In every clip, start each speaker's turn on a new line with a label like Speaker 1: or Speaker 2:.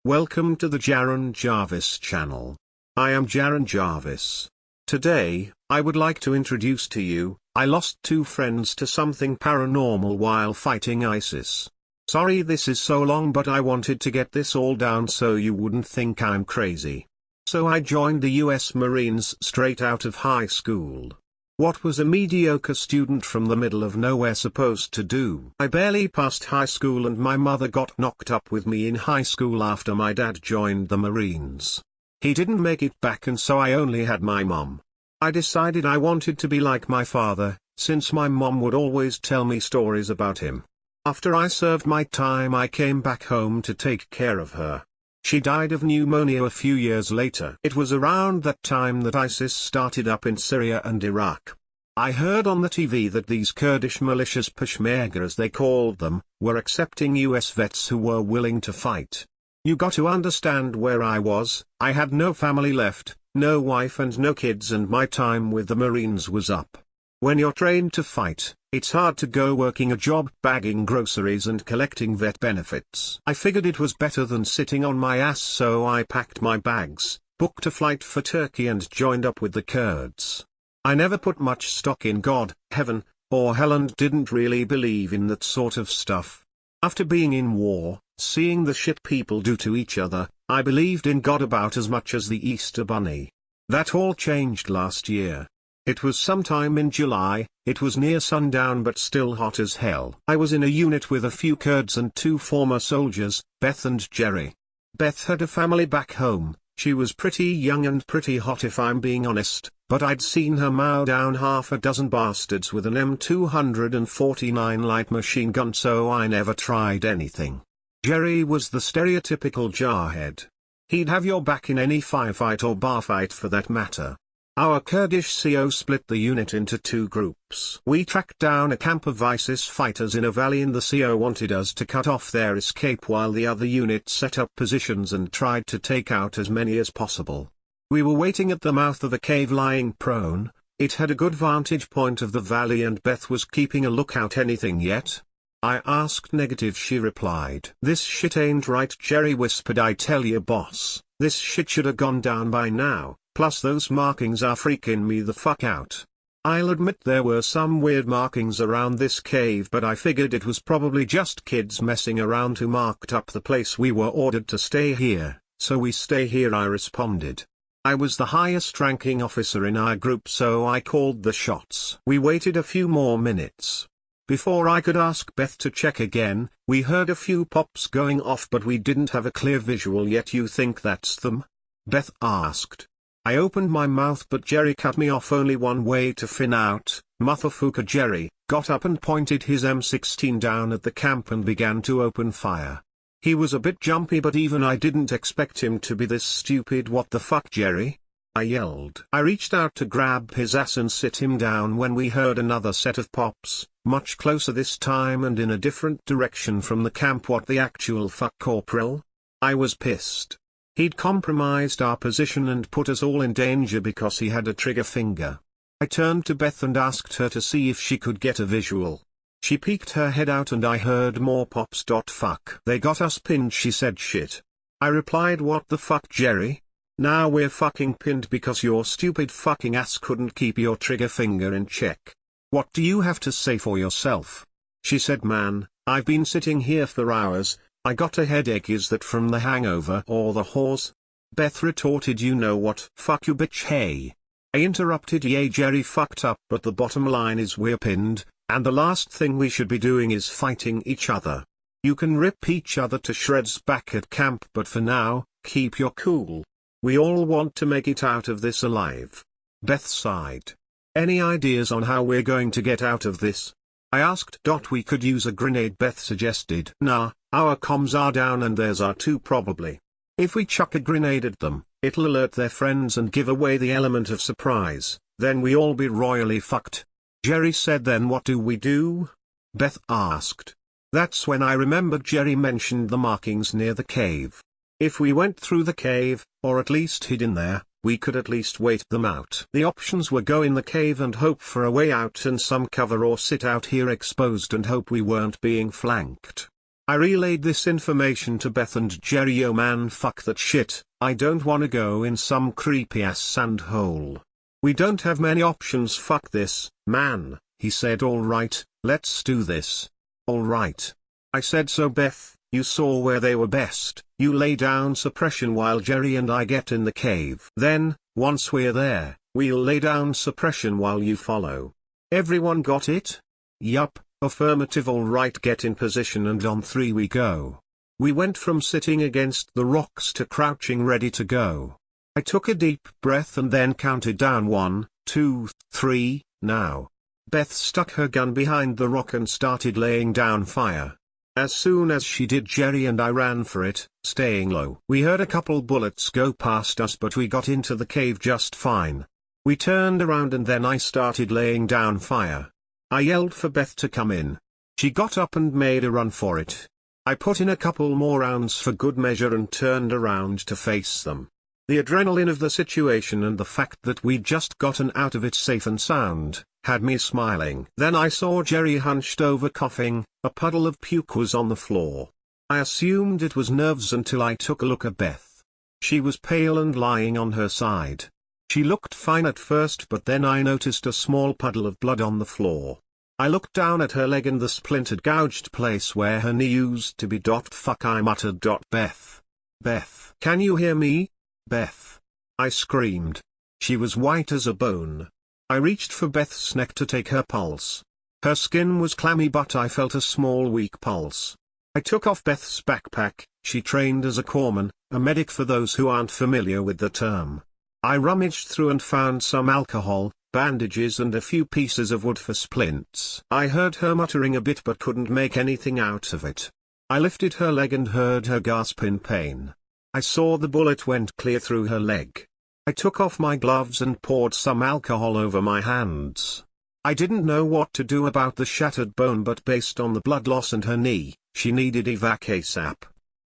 Speaker 1: Welcome to the Jaron Jarvis channel. I am Jaron Jarvis. Today, I would like to introduce to you, I lost two friends to something paranormal while fighting ISIS. Sorry this is so long, but I wanted to get this all down so you wouldn't think I'm crazy. So I joined the US Marines straight out of high school. What was a mediocre student from the middle of nowhere supposed to do? I barely passed high school and my mother got knocked up with me in high school after my dad joined the Marines. He didn't make it back and so I only had my mom. I decided I wanted to be like my father, since my mom would always tell me stories about him. After I served my time I came back home to take care of her. She died of pneumonia a few years later. It was around that time that ISIS started up in Syria and Iraq. I heard on the TV that these Kurdish militias, Peshmerga as they called them, were accepting US vets who were willing to fight. You got to understand where I was. I had no family left, no wife and no kids, and my time with the Marines was up. When you're trained to fight, it's hard to go working a job bagging groceries and collecting vet benefits. I figured it was better than sitting on my ass, so I packed my bags, booked a flight for Turkey and joined up with the Kurds. I never put much stock in God, heaven, or hell and didn't really believe in that sort of stuff. After being in war, seeing the shit people do to each other, I believed in God about as much as the Easter Bunny. That all changed last year. It was sometime in July, it was near sundown but still hot as hell. I was in a unit with a few Kurds and two former soldiers, Beth and Jerry. Beth had a family back home. She was pretty young and pretty hot if I'm being honest, but I'd seen her mow down half a dozen bastards with an M249 light machine gun, so I never tried anything. Jerry was the stereotypical jarhead. He'd have your back in any firefight or bar fight for that matter. Our Kurdish CO split the unit into two groups. We tracked down a camp of ISIS fighters in a valley and the CO wanted us to cut off their escape while the other unit set up positions and tried to take out as many as possible. We were waiting at the mouth of a cave lying prone. It had a good vantage point of the valley and Beth was keeping a lookout. Anything yet? I asked. Negative, she replied. This shit ain't right, Jerry whispered. I tell you boss, this shit should have gone down by now. Plus those markings are freaking me the fuck out. I'll admit there were some weird markings around this cave, but I figured it was probably just kids messing around who marked up the place. We were ordered to stay here, so we stay here, I responded. I was the highest ranking officer in our group, so I called the shots. We waited a few more minutes. Before I could ask Beth to check again, we heard a few pops going off, but we didn't have a clear visual yet. You think that's them? Beth asked. I opened my mouth but Jerry cut me off. Only one way to fin out, motherfucker. Jerry got up and pointed his M16 down at the camp and began to open fire. He was a bit jumpy, but even I didn't expect him to be this stupid. What the fuck, Jerry? I yelled. I reached out to grab his ass and sit him down when we heard another set of pops, much closer this time and in a different direction from the camp. What the actual fuck, Corporal? I was pissed. He'd compromised our position and put us all in danger because he had a trigger finger. I turned to Beth and asked her to see if she could get a visual. She peeked her head out and I heard more pops. Fuck. They got us pinned, she said. Shit. I replied, what the fuck, Jerry? Now we're fucking pinned because your stupid fucking ass couldn't keep your trigger finger in check. What do you have to say for yourself? She said, man, I've been sitting here for hours. I got a headache. Is that from the hangover or the horse? Beth retorted, you know what? Fuck you, bitch. Hey. I interrupted, yeah, Jerry fucked up, but the bottom line is we're pinned, and the last thing we should be doing is fighting each other. You can rip each other to shreds back at camp, but for now, keep your cool. We all want to make it out of this alive. Beth sighed. Any ideas on how we're going to get out of this? I asked. We could use a grenade, Beth suggested. Nah, our comms are down and theirs are too probably. If we chuck a grenade at them, it'll alert their friends and give away the element of surprise, then we all be royally fucked. Jerry said. Then what do we do? Beth asked. That's when I remembered Jerry mentioned the markings near the cave. If we went through the cave, or at least hid in there, we could at least wait them out. The options were go in the cave and hope for a way out and some cover, or sit out here exposed and hope we weren't being flanked. I relayed this information to Beth and Jerry. "Oh man, fuck that shit, I don't wanna go in some creepy ass sand hole. We don't have many options, fuck this, man," he said. "Alright, let's do this." "Alright." I said. "So Beth, you saw where they were best, you lay down suppression while Jerry and I get in the cave. Then, once we're there, we'll lay down suppression while you follow. Everyone got it?" "Yup, affirmative." "Alright, get in position and on 3 we go." We went from sitting against the rocks to crouching ready to go. I took a deep breath and then counted down 1, 2, 3, now. Beth stuck her gun behind the rock and started laying down fire. As soon as she did, Jerry and I ran for it, staying low. We heard a couple bullets go past us, but we got into the cave just fine. We turned around and then I started laying down fire. I yelled for Beth to come in. She got up and made a run for it. I put in a couple more rounds for good measure and turned around to face them. The adrenaline of the situation and the fact that we'd just gotten out of it safe and sound, had me smiling. Then I saw Jerry hunched over coughing, a puddle of puke was on the floor. I assumed it was nerves until I took a look at Beth. She was pale and lying on her side. She looked fine at first, but then I noticed a small puddle of blood on the floor. I looked down at her leg and the splintered, gouged place where her knee used to be. "Fuck," I muttered. "Beth. Beth. Can you hear me? Beth." I screamed. She was white as a bone. I reached for Beth's neck to take her pulse. Her skin was clammy, but I felt a small weak pulse. I took off Beth's backpack. She trained as a corpsman, a medic for those who aren't familiar with the term. I rummaged through and found some alcohol, bandages and a few pieces of wood for splints. I heard her muttering a bit but couldn't make anything out of it. I lifted her leg and heard her gasp in pain. I saw the bullet went clear through her leg. I took off my gloves and poured some alcohol over my hands. I didn't know what to do about the shattered bone, but based on the blood loss and her knee, she needed evac ASAP.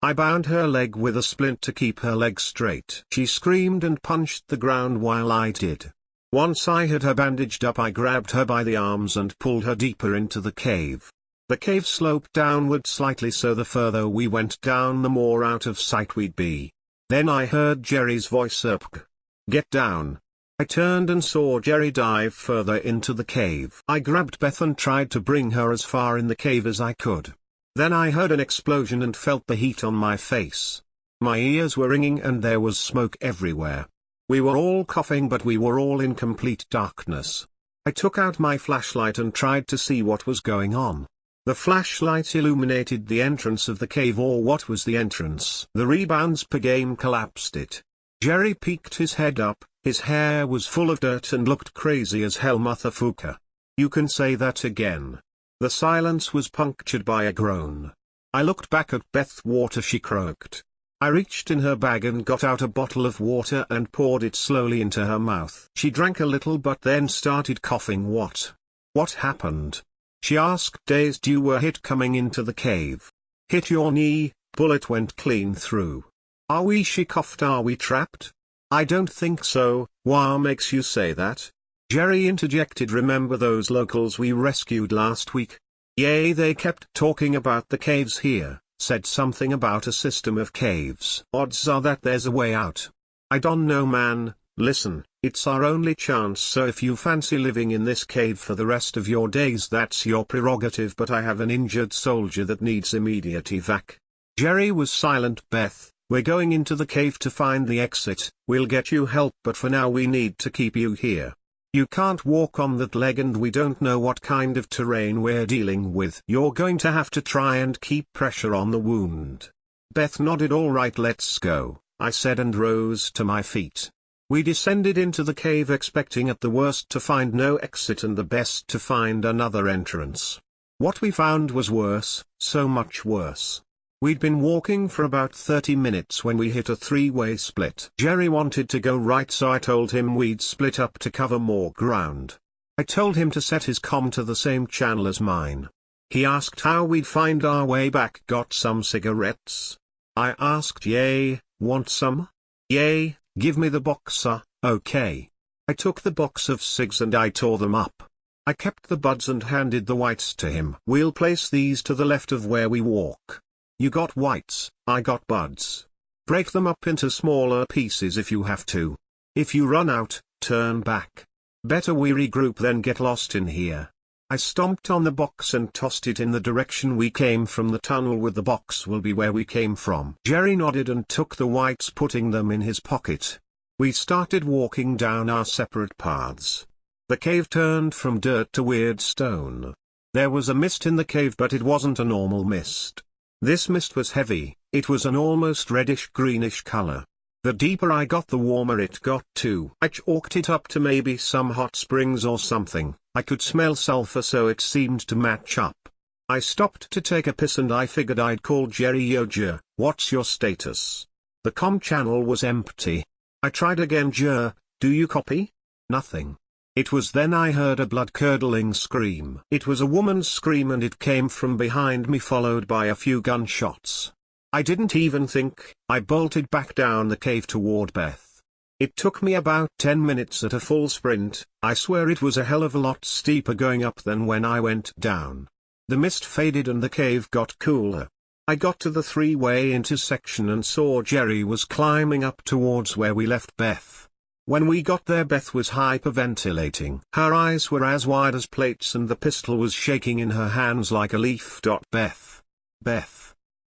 Speaker 1: I bound her leg with a splint to keep her leg straight. She screamed and punched the ground while I did. Once I had her bandaged up, I grabbed her by the arms and pulled her deeper into the cave. The cave sloped downward slightly, so the further we went down the more out of sight we'd be. Then I heard Jerry's voice up. "Get down." I turned and saw Jerry dive further into the cave. I grabbed Beth and tried to bring her as far in the cave as I could. Then I heard an explosion and felt the heat on my face. My ears were ringing and there was smoke everywhere. We were all coughing, but we were all in complete darkness. I took out my flashlight and tried to see what was going on. The flashlight illuminated the entrance of the cave, or what was the entrance. The rebounds per game collapsed it. Jerry peeked his head up, his hair was full of dirt and looked crazy as hell. "Motherfucker. You can say that again." The silence was punctured by a groan. I looked back at Beth. "Water," she croaked. I reached in her bag and got out a bottle of water and poured it slowly into her mouth. She drank a little but then started coughing. What happened?" she asked, dazed. "You were hit coming into the cave. Hit your knee, bullet went clean through." "Are we?" she coughed. "Are we trapped?" "I don't think so." "What makes you say that?" Jerry interjected. "Remember those locals we rescued last week? Yay, they kept talking about the caves here, said something about a system of caves. Odds are that there's a way out." "I don't know, man. Listen, it's our only chance, so if you fancy living in this cave for the rest of your days, that's your prerogative, but I have an injured soldier that needs immediate evac." Jerry was silent. "Beth, we're going into the cave to find the exit. We'll get you help, but for now we need to keep you here. You can't walk on that leg and we don't know what kind of terrain we're dealing with. You're going to have to try and keep pressure on the wound." Beth nodded. "All right, let's go," I said and rose to my feet. We descended into the cave, expecting at the worst to find no exit and the best to find another entrance. What we found was worse, so much worse. We'd been walking for about 30 minutes when we hit a three-way split. Jerry wanted to go right, so I told him we'd split up to cover more ground. I told him to set his comm to the same channel as mine. He asked how we'd find our way back. "Got some cigarettes?" I asked. "Yay, want some?" "Yay, give me the box, sir." "Okay." I took the box of cigs and I tore them up. I kept the buds and handed the whites to him. We'll place these to the left of where we walk. You got whites, I got buds. Break them up into smaller pieces if you have to. If you run out, turn back. Better we regroup than get lost in here. I stomped on the box and tossed it in the direction we came from. The tunnel with the box will be where we came from. Jerry nodded and took the whites, putting them in his pocket. We started walking down our separate paths. The cave turned from dirt to weird stone. There was a mist in the cave, but it wasn't a normal mist. This mist was heavy, it was an almost reddish-greenish color. The deeper I got, the warmer it got too. I chalked it up to maybe some hot springs or something. I could smell sulfur, so it seemed to match up. I stopped to take a piss and I figured I'd call Jerry. Yo Jer, what's your status? The comm channel was empty. I tried again. Jer, do you copy? Nothing. It was then I heard a blood-curdling scream. It was a woman's scream and it came from behind me, followed by a few gunshots. I didn't even think, I bolted back down the cave toward Beth. It took me about 10 minutes at a full sprint. I swear it was a hell of a lot steeper going up than when I went down. The mist faded and the cave got cooler. I got to the three-way intersection and saw Jerry was climbing up towards where we left Beth. When we got there, Beth was hyperventilating. Her eyes were as wide as plates and the pistol was shaking in her hands like a leaf. Beth.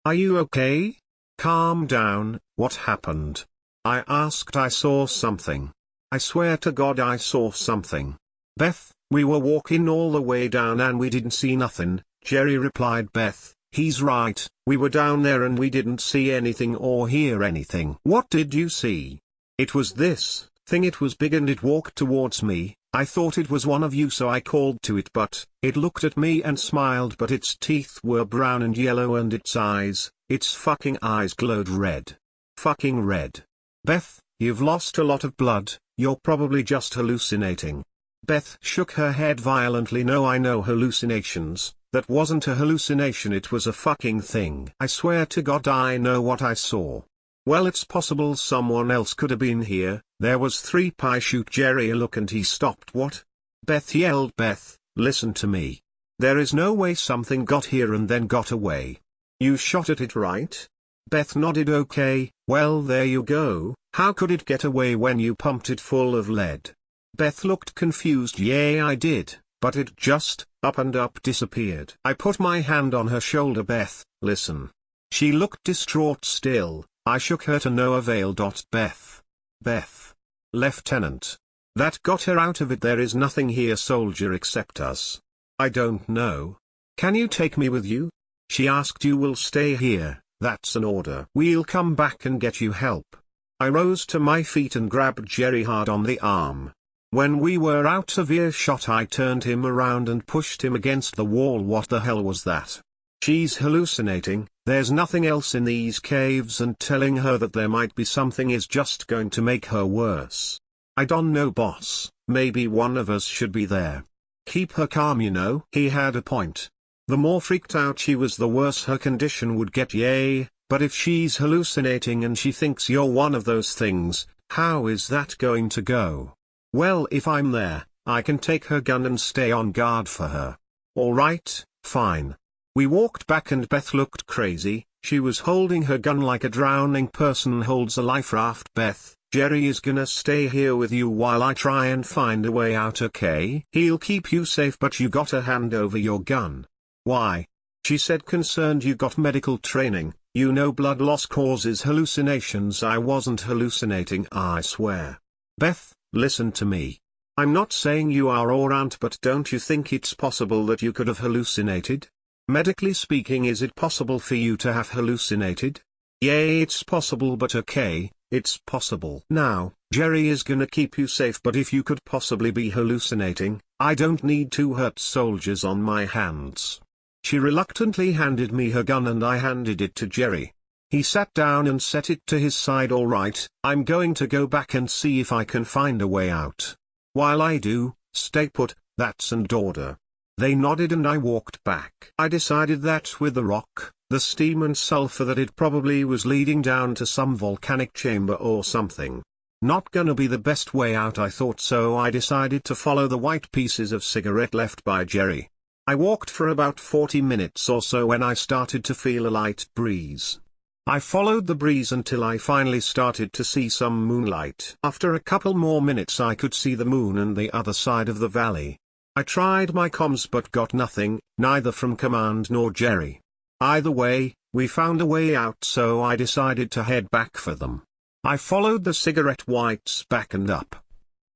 Speaker 1: Are you okay? Calm down, what happened? I asked. I saw something. I swear to God I saw something. Beth, we were walking all the way down and we didn't see nothing, Jerry replied. Beth, he's right, we were down there and we didn't see anything or hear anything. What did you see? It was this thing. It was big and it walked towards me. I thought it was one of you, so I called to it, but it looked at me and smiled, but its teeth were brown and yellow and its fucking eyes glowed red. Fucking red. Beth, you've lost a lot of blood, you're probably just hallucinating. Beth shook her head violently. No, I know hallucinations. That wasn't a hallucination, it was a fucking thing. I swear to God I know what I saw. Well, it's possible someone else could have been here. There was 3 pie. Shoot Jerry a look and he stopped. What? Beth yelled. Beth, listen to me. There is no way something got here and then got away. You shot at it, right? Beth nodded. Okay, well there you go. How could it get away when you pumped it full of lead? Beth looked confused. Yeah, I did, but it just, up and up, disappeared. I put my hand on her shoulder. Beth, listen. She looked distraught still. I shook her to no avail. Beth. Lieutenant. That got her out of it. There is nothing here, soldier, except us. I don't know. Can you take me with you? She asked. You will stay here, that's an order. We'll come back and get you help. I rose to my feet and grabbed Jerry hard on the arm. When we were out of earshot, I turned him around and pushed him against the wall. What the hell was that? She's hallucinating. There's nothing else in these caves, and telling her that there might be something is just going to make her worse. I don't know, boss, maybe one of us should be there. Keep her calm, you know. He had a point. The more freaked out she was, the worse her condition would get. Yay, but if she's hallucinating and she thinks you're one of those things, how is that going to go? Well, if I'm there, I can take her gun and stay on guard for her. Alright, fine. We walked back and Beth looked crazy. She was holding her gun like a drowning person holds a life raft. Beth, Jerry is gonna stay here with you while I try and find a way out, okay? He'll keep you safe, but you gotta hand over your gun. Why? She said, concerned. You got medical training, you know blood loss causes hallucinations. I wasn't hallucinating, I swear. Beth, listen to me. I'm not saying you are or aren't, but don't you think it's possible that you could have hallucinated? Medically speaking, is it possible for you to have hallucinated? Yeah, it's possible, but okay, it's possible. Now, Jerry is gonna keep you safe, but if you could possibly be hallucinating, I don't need 2 hurt soldiers on my hands. She reluctantly handed me her gun and I handed it to Jerry. He sat down and set it to his side. All right, I'm going to go back and see if I can find a way out. While I do, stay put, that's an order. They nodded and I walked back. I decided that with the rock, the steam and sulfur, that it probably was leading down to some volcanic chamber or something. Not gonna be the best way out, I thought, so I decided to follow the white pieces of cigarette left by Jerry. I walked for about 40 minutes or so when I started to feel a light breeze. I followed the breeze until I finally started to see some moonlight. After a couple more minutes I could see the moon and the other side of the valley. I tried my comms but got nothing, neither from Command nor Jerry. Either way, we found a way out, so I decided to head back for them. I followed the cigarette whites back and up.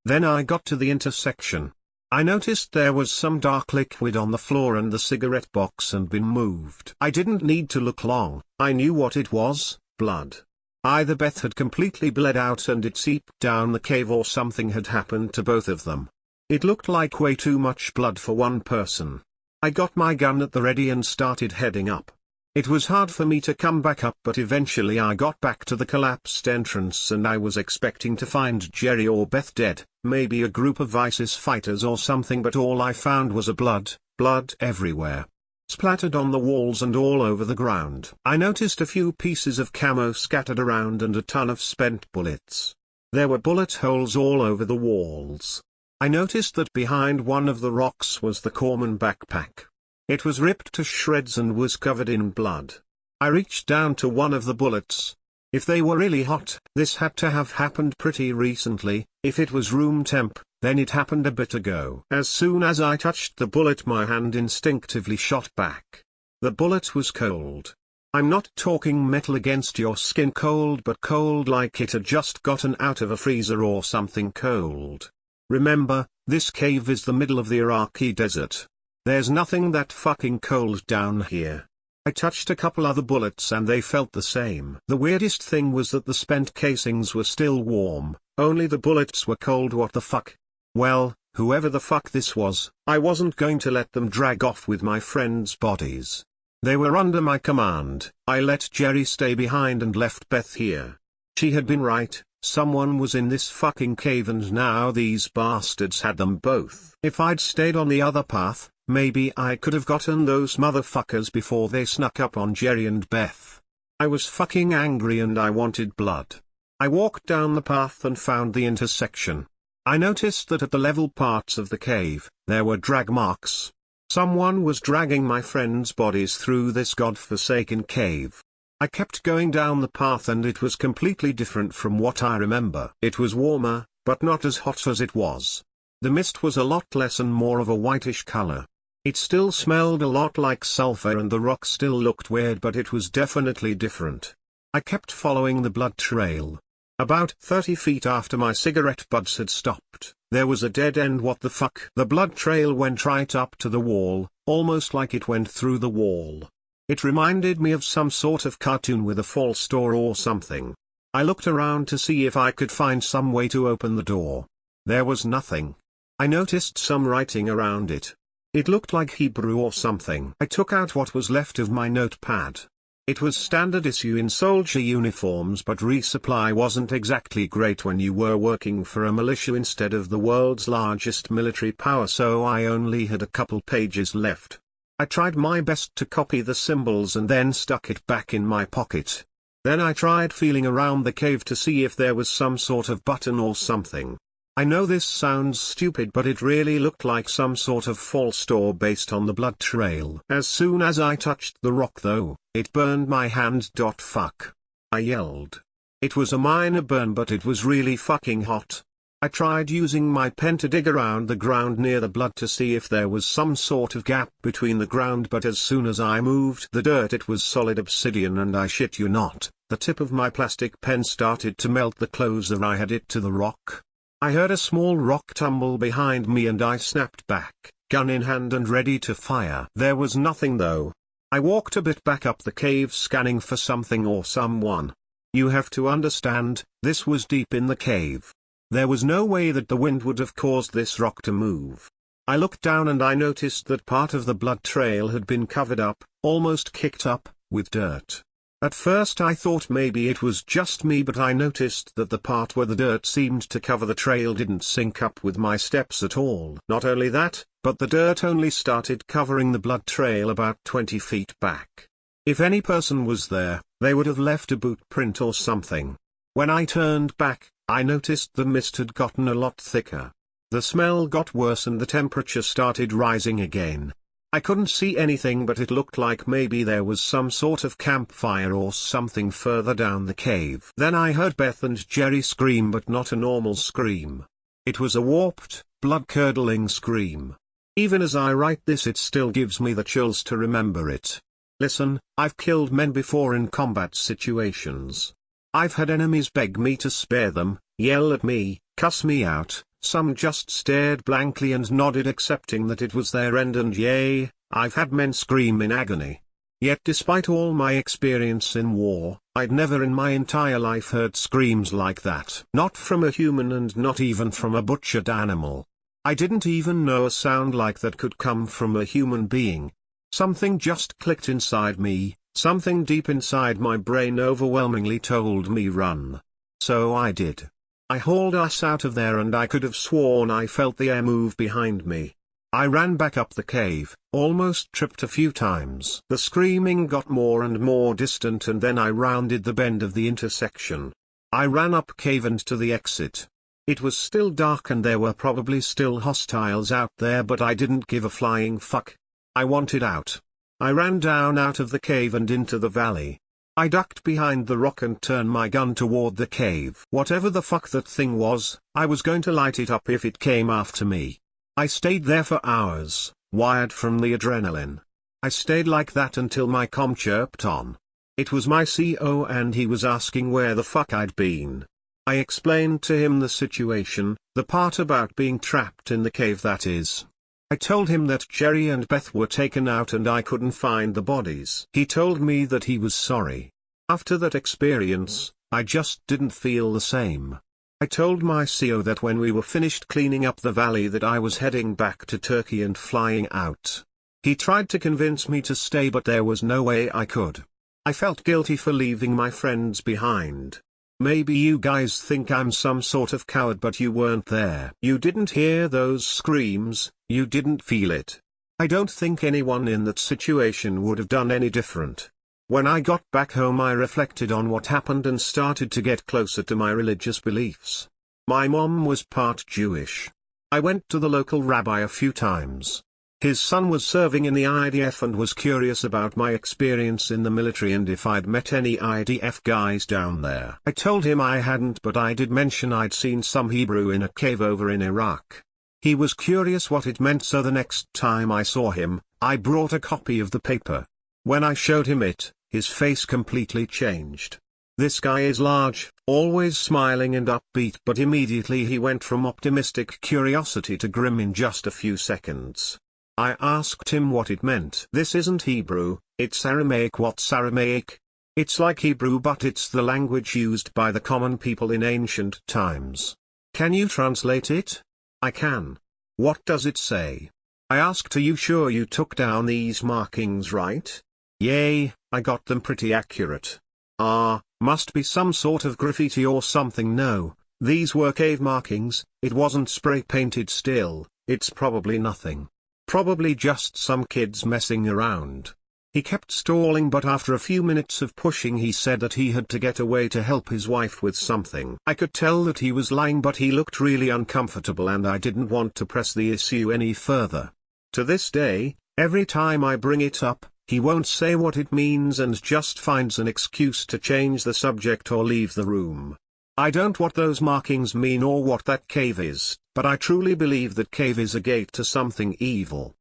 Speaker 1: Then I got to the intersection. I noticed there was some dark liquid on the floor and the cigarette box had been moved. I didn't need to look long, I knew what it was: blood. Either Beth had completely bled out and it seeped down the cave, or something had happened to both of them. It looked like way too much blood for one person. I got my gun at the ready and started heading up. It was hard for me to come back up, but eventually I got back to the collapsed entrance and I was expecting to find Jerry or Beth dead, maybe a group of ISIS fighters or something, but all I found was blood everywhere. Splattered on the walls and all over the ground. I noticed a few pieces of camo scattered around and a ton of spent bullets. There were bullet holes all over the walls. I noticed that behind one of the rocks was the corpsman backpack. It was ripped to shreds and was covered in blood. I reached down to one of the bullets. If they were really hot, this had to have happened pretty recently. If it was room temp, then it happened a bit ago. As soon as I touched the bullet, my hand instinctively shot back. The bullet was cold. I'm not talking metal against your skin cold, but cold like it had just gotten out of a freezer or something cold. Remember, this cave is the middle of the Iraqi desert. There's nothing that fucking cold down here. I touched a couple other bullets and they felt the same. The weirdest thing was that the spent casings were still warm, only the bullets were cold. What the fuck? Well, whoever the fuck this was, I wasn't going to let them drag off with my friends' bodies. They were under my command. I let Jerry stay behind and left Beth here. She had been right. Someone was in this fucking cave and now these bastards had them both. If I'd stayed on the other path, maybe I could have gotten those motherfuckers before they snuck up on Jerry and Beth. I was fucking angry and I wanted blood. I walked down the path and found the intersection. I noticed that at the level parts of the cave, there were drag marks. Someone was dragging my friends' bodies through this godforsaken cave. I kept going down the path and it was completely different from what I remember. It was warmer, but not as hot as it was. The mist was a lot less and more of a whitish color. It still smelled a lot like sulfur and the rock still looked weird, but it was definitely different. I kept following the blood trail. About 30 feet after my cigarette butts had stopped, there was a dead end. What the fuck? The blood trail went right up to the wall, almost like it went through the wall. It reminded me of some sort of cartoon with a false door or something. I looked around to see if I could find some way to open the door. There was nothing. I noticed some writing around it. It looked like Hebrew or something. I took out what was left of my notepad. It was standard issue in soldier uniforms, but resupply wasn't exactly great when you were working for a militia instead of the world's largest military power, so I only had a couple pages left. I tried my best to copy the symbols and then stuck it back in my pocket. Then I tried feeling around the cave to see if there was some sort of button or something. I know this sounds stupid, but it really looked like some sort of false door based on the blood trail. As soon as I touched the rock though, it burned my hand. Fuck. I yelled. It was a minor burn, but it was really fucking hot. I tried using my pen to dig around the ground near the blood to see if there was some sort of gap between the ground, but as soon as I moved the dirt it was solid obsidian, and I shit you not, the tip of my plastic pen started to melt the closer I had it to the rock. I heard a small rock tumble behind me and I snapped back, gun in hand and ready to fire. There was nothing though. I walked a bit back up the cave scanning for something or someone. You have to understand, this was deep in the cave. There was no way that the wind would have caused this rock to move. I looked down and I noticed that part of the blood trail had been covered up, almost kicked up, with dirt. At first I thought maybe it was just me, but I noticed that the part where the dirt seemed to cover the trail didn't sync up with my steps at all. Not only that, but the dirt only started covering the blood trail about 20 feet back. If any person was there, they would have left a boot print or something. When I turned back, I noticed the mist had gotten a lot thicker. The smell got worse and the temperature started rising again. I couldn't see anything, but it looked like maybe there was some sort of campfire or something further down the cave. Then I heard Beth and Jerry scream, but not a normal scream. It was a warped, blood-curdling scream. Even as I write this, it still gives me the chills to remember it. Listen, I've killed men before in combat situations. I've had enemies beg me to spare them, yell at me, cuss me out. Some just stared blankly and nodded, accepting that it was their end, and yay, I've had men scream in agony. Yet despite all my experience in war, I'd never in my entire life heard screams like that. Not from a human and not even from a butchered animal. I didn't even know a sound like that could come from a human being. Something just clicked inside me, something deep inside my brain overwhelmingly told me run. So I did. I hauled ass out of there, and I could have sworn I felt the air move behind me. I ran back up the cave, almost tripped a few times. The screaming got more and more distant, and then I rounded the bend of the intersection. I ran up cave and to the exit. It was still dark and there were probably still hostiles out there, but I didn't give a flying fuck. I wanted out. I ran down out of the cave and into the valley. I ducked behind the rock and turned my gun toward the cave. Whatever the fuck that thing was, I was going to light it up if it came after me. I stayed there for hours, wired from the adrenaline. I stayed like that until my comm chirped on. It was my CO and he was asking where the fuck I'd been. I explained to him the situation, the part about being trapped in the cave, that is. I told him that Jerry and Beth were taken out and I couldn't find the bodies. He told me that he was sorry. After that experience, I just didn't feel the same. I told my CO that when we were finished cleaning up the valley that I was heading back to Turkey and flying out. He tried to convince me to stay, but there was no way I could. I felt guilty for leaving my friends behind. Maybe you guys think I'm some sort of coward, but you weren't there. You didn't hear those screams, you didn't feel it. I don't think anyone in that situation would have done any different. When I got back home, I reflected on what happened and started to get closer to my religious beliefs. My mom was part Jewish. I went to the local rabbi a few times. His son was serving in the IDF and was curious about my experience in the military and if I'd met any IDF guys down there. I told him I hadn't, but I did mention I'd seen some Hebrew in a cave over in Iraq. He was curious what it meant, so the next time I saw him, I brought a copy of the paper. When I showed him it, his face completely changed. This guy is large, always smiling and upbeat, but immediately he went from optimistic curiosity to grim in just a few seconds. I asked him what it meant. This isn't Hebrew, it's Aramaic. What's Aramaic? It's like Hebrew, but it's the language used by the common people in ancient times. Can you translate it? I can. What does it say? I asked. Are you sure you took down these markings right? Yay, I got them pretty accurate. Must be some sort of graffiti or something. No, these were cave markings, it wasn't spray painted. Still, it's probably nothing. Probably just some kids messing around. He kept stalling, but after a few minutes of pushing he said that he had to get away to help his wife with something. I could tell that he was lying, but he looked really uncomfortable and I didn't want to press the issue any further. To this day, every time I bring it up, he won't say what it means and just finds an excuse to change the subject or leave the room. I don't know what those markings mean or what that cave is, but I truly believe that cave is a gate to something evil.